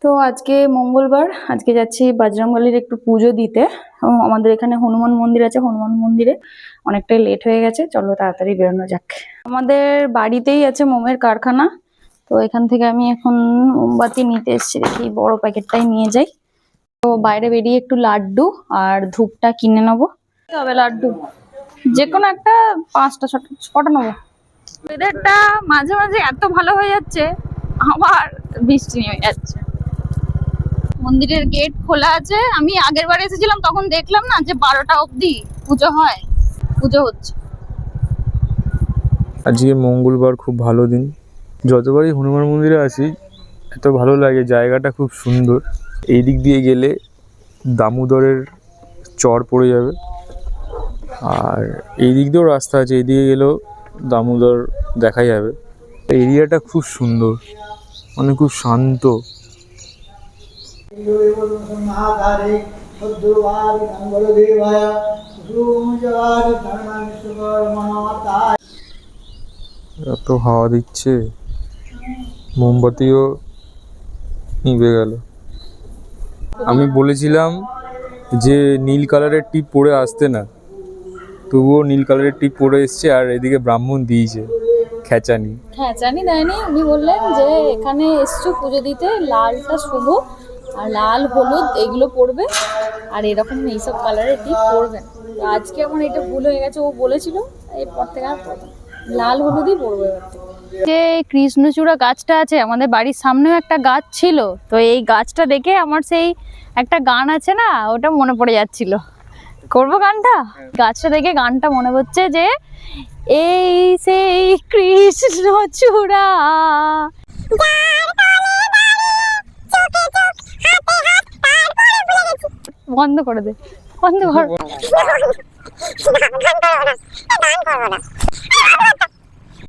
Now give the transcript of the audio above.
তো আজকে মঙ্গলবার, আজকে যাচ্ছি বজরংবলীর একটু পুজো দিতে। আমাদের এখানে হনুমান মন্দির আছে, হনুমান মন্দিরে অনেকটাই লেট হয়ে গেছে, চলো তাড়াতাড়ি বেরোনো যাক। আমাদের বাড়িতেই আছে মোমের কারখানা, তো এখান থেকে আমি এখন মোমবাতি নিতে এসেছি, দেখি বড় প্যাকেটটাই নিয়ে যাই। তো বাইরে বেরিয়ে একটু লাড্ডু আর ধূপটা কিনে নেবো। তবে লাড্ডু যে কোনো একটা 5টা 6টা নেবো। ওয়েদারটা মাঝে মাঝে এত ভালো হয়ে যাচ্ছে, আবার বৃষ্টি নেমে যাচ্ছে। মন্দিরের গেট খোলা আছে, আমি আগের বার এসেছিলাম তখন দেখলাম না যে 12টা অবধি পুজো হয়, পুজো হচ্ছে। আজকে মঙ্গলবার, খুব ভালো দিন। যতবারই হনুমান মন্দিরে আসি এত ভালো লাগে, জায়গাটা খুব সুন্দর। এই দিক দিয়ে গেলে দামোদরের চর পড়ে যাবে, আর এই দিক দিয়েও রাস্তা আছে, এই দিকে গেলেও দামোদর দেখা যাবে। এরিয়াটা খুব সুন্দর, মানে খুব শান্ত। এত হাওয়া দিচ্ছে, মোমবাতিও নিভে গেল। আমি বলেছিলাম যে নীল কালারের টিপ পরে আসতে না, তবুও নীল কালারের টিপ পরে এসছে, আর এদিকে ব্রাহ্মণ দিয়েছে খেচানি। খেচানি দেয়নি, উনি বললেন যে এখানে এসছো পুজো দিতে, লালটা শুভ আর লাল হলুদ এগুলো পড়বে, আর এরকম এইসব কালারের টিপ পরবেন। তো আজকে আমার এটা ভুল হয়ে গেছে, ও বলেছিল এরপর থেকে আর পরবো, লাল হলুদই পরবো এবার থেকে। যে কৃষ্ণচূড়া গাছটা আছে আমাদের বাড়ির সামনেও একটা গাছ ছিল, তো এই গাছটা দেখে আমার সেই একটা গান আছে না, ওটা মনে পড়ে যাচ্ছিল। করবো গানটা? গাছটা দেখে গানটা মনে হচ্ছে যে এই সেই কৃষ্ণচূড়া। বন্ধ করে দে, বন্ধ কর।